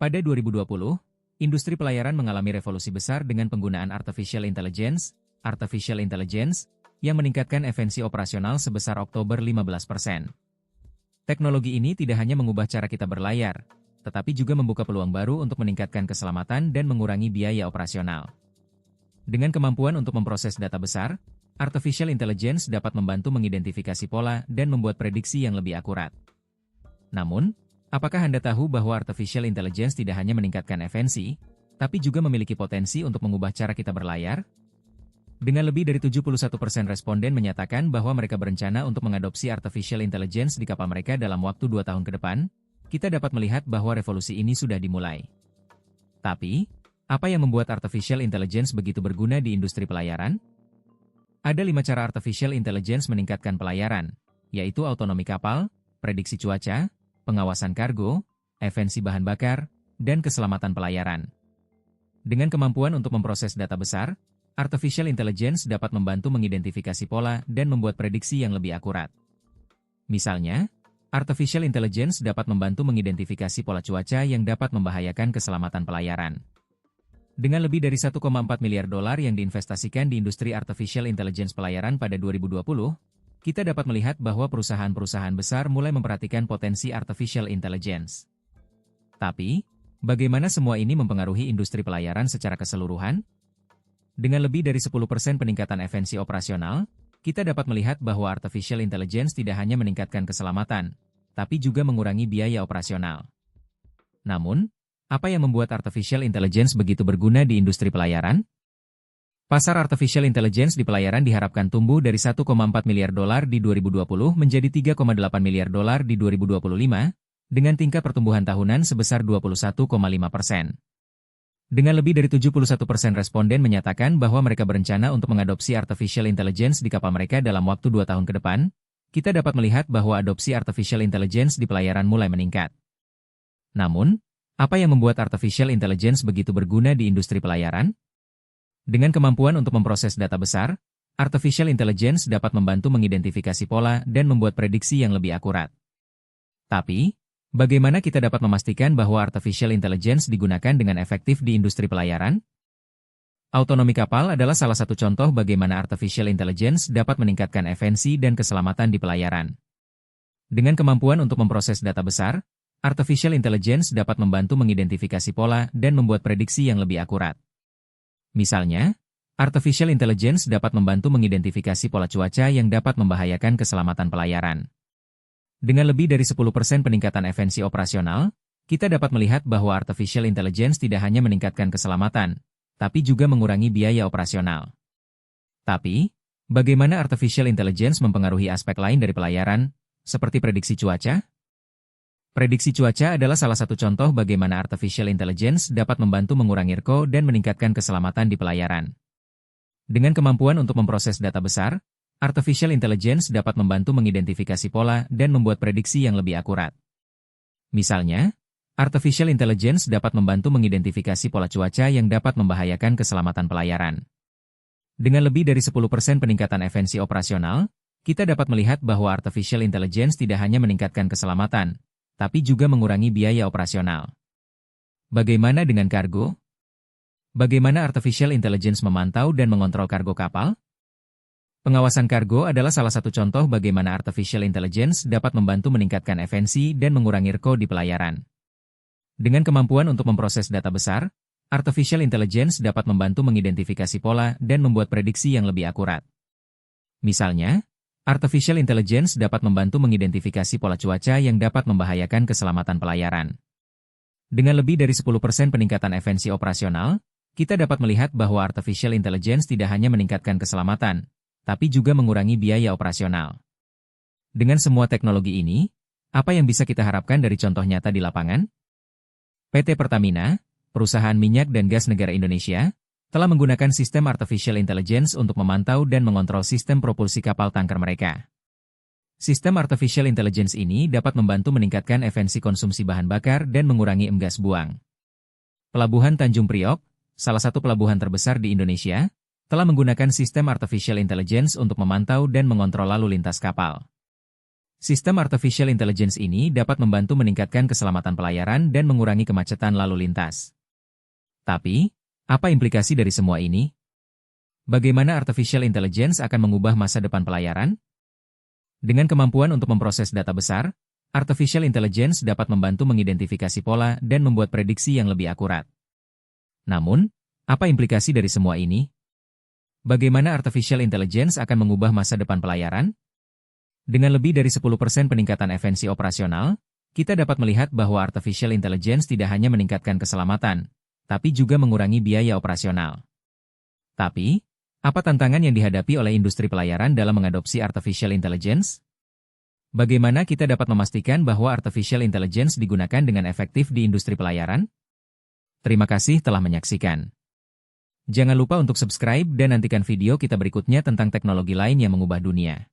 Pada 2020, industri pelayaran mengalami revolusi besar dengan penggunaan artificial intelligence, yang meningkatkan efisiensi operasional sebesar Oktober 15%. Teknologi ini tidak hanya mengubah cara kita berlayar, tetapi juga membuka peluang baru untuk meningkatkan keselamatan dan mengurangi biaya operasional. Dengan kemampuan untuk memproses data besar, artificial intelligence dapat membantu mengidentifikasi pola dan membuat prediksi yang lebih akurat. Namun, apakah Anda tahu bahwa artificial intelligence tidak hanya meningkatkan efisiensi, tapi juga memiliki potensi untuk mengubah cara kita berlayar? Dengan lebih dari 71% responden menyatakan bahwa mereka berencana untuk mengadopsi artificial intelligence di kapal mereka dalam waktu 2 tahun ke depan, kita dapat melihat bahwa revolusi ini sudah dimulai. Tapi, apa yang membuat artificial intelligence begitu berguna di industri pelayaran? Ada 5 cara artificial intelligence meningkatkan pelayaran, yaitu autonomi kapal, prediksi cuaca, pengawasan kargo, efisiensi bahan bakar, dan keselamatan pelayaran. Dengan kemampuan untuk memproses data besar, artificial intelligence dapat membantu mengidentifikasi pola dan membuat prediksi yang lebih akurat. Misalnya, artificial intelligence dapat membantu mengidentifikasi pola cuaca yang dapat membahayakan keselamatan pelayaran. Dengan lebih dari 1,4 miliar dolar yang diinvestasikan di industri artificial intelligence pelayaran pada 2020, kita dapat melihat bahwa perusahaan-perusahaan besar mulai memperhatikan potensi artificial intelligence. Tapi, bagaimana semua ini mempengaruhi industri pelayaran secara keseluruhan? Dengan lebih dari 10% peningkatan efisiensi operasional, kita dapat melihat bahwa artificial intelligence tidak hanya meningkatkan keselamatan, tapi juga mengurangi biaya operasional. Namun, apa yang membuat artificial intelligence begitu berguna di industri pelayaran? Pasar artificial intelligence di pelayaran diharapkan tumbuh dari 1,4 miliar dolar di 2020 menjadi 3,8 miliar dolar di 2025, dengan tingkat pertumbuhan tahunan sebesar 21,5%. Dengan lebih dari 71% responden menyatakan bahwa mereka berencana untuk mengadopsi artificial intelligence di kapal mereka dalam waktu 2 tahun ke depan, kita dapat melihat bahwa adopsi artificial intelligence di pelayaran mulai meningkat. Namun, apa yang membuat artificial intelligence begitu berguna di industri pelayaran? Dengan kemampuan untuk memproses data besar, artificial intelligence dapat membantu mengidentifikasi pola dan membuat prediksi yang lebih akurat. Tapi, bagaimana kita dapat memastikan bahwa artificial intelligence digunakan dengan efektif di industri pelayaran? Autonomi kapal adalah salah satu contoh bagaimana artificial intelligence dapat meningkatkan efisiensi dan keselamatan di pelayaran. Dengan kemampuan untuk memproses data besar, artificial intelligence dapat membantu mengidentifikasi pola dan membuat prediksi yang lebih akurat. Misalnya, artificial intelligence dapat membantu mengidentifikasi pola cuaca yang dapat membahayakan keselamatan pelayaran. Dengan lebih dari 10% peningkatan efisiensi operasional, kita dapat melihat bahwa artificial intelligence tidak hanya meningkatkan keselamatan, tapi juga mengurangi biaya operasional. Tapi, bagaimana artificial intelligence mempengaruhi aspek lain dari pelayaran, seperti prediksi cuaca? Prediksi cuaca adalah salah satu contoh bagaimana artificial intelligence dapat membantu mengurangi risiko dan meningkatkan keselamatan di pelayaran. Dengan kemampuan untuk memproses data besar, artificial intelligence dapat membantu mengidentifikasi pola dan membuat prediksi yang lebih akurat. Misalnya, artificial intelligence dapat membantu mengidentifikasi pola cuaca yang dapat membahayakan keselamatan pelayaran. Dengan lebih dari 10% peningkatan efisiensi operasional, kita dapat melihat bahwa artificial intelligence tidak hanya meningkatkan keselamatan, tapi juga mengurangi biaya operasional. Bagaimana dengan kargo? Bagaimana artificial intelligence memantau dan mengontrol kargo kapal? Pengawasan kargo adalah salah satu contoh bagaimana artificial intelligence dapat membantu meningkatkan efisiensi dan mengurangi risiko di pelayaran. Dengan kemampuan untuk memproses data besar, artificial intelligence dapat membantu mengidentifikasi pola dan membuat prediksi yang lebih akurat. Misalnya, artificial intelligence dapat membantu mengidentifikasi pola cuaca yang dapat membahayakan keselamatan pelayaran. Dengan lebih dari 10% peningkatan efisiensi operasional, kita dapat melihat bahwa artificial intelligence tidak hanya meningkatkan keselamatan, tapi juga mengurangi biaya operasional. Dengan semua teknologi ini, apa yang bisa kita harapkan dari contoh nyata di lapangan? PT Pertamina, perusahaan minyak dan gas negara Indonesia, telah menggunakan sistem artificial intelligence untuk memantau dan mengontrol sistem propulsi kapal tanker mereka. Sistem artificial intelligence ini dapat membantu meningkatkan efisiensi konsumsi bahan bakar dan mengurangi gas buang. Pelabuhan Tanjung Priok, salah satu pelabuhan terbesar di Indonesia, telah menggunakan sistem artificial intelligence untuk memantau dan mengontrol lalu lintas kapal. Sistem artificial intelligence ini dapat membantu meningkatkan keselamatan pelayaran dan mengurangi kemacetan lalu lintas. Tapi, apa implikasi dari semua ini? Bagaimana artificial intelligence akan mengubah masa depan pelayaran? Dengan kemampuan untuk memproses data besar, artificial intelligence dapat membantu mengidentifikasi pola dan membuat prediksi yang lebih akurat. Namun, apa implikasi dari semua ini? Bagaimana artificial intelligence akan mengubah masa depan pelayaran? Dengan lebih dari 10% peningkatan efisiensi operasional, kita dapat melihat bahwa artificial intelligence tidak hanya meningkatkan keselamatan, tapi juga mengurangi biaya operasional. Tapi, apa tantangan yang dihadapi oleh industri pelayaran dalam mengadopsi artificial intelligence? Bagaimana kita dapat memastikan bahwa artificial intelligence digunakan dengan efektif di industri pelayaran? Terima kasih telah menyaksikan. Jangan lupa untuk subscribe dan nantikan video kita berikutnya tentang teknologi lain yang mengubah dunia.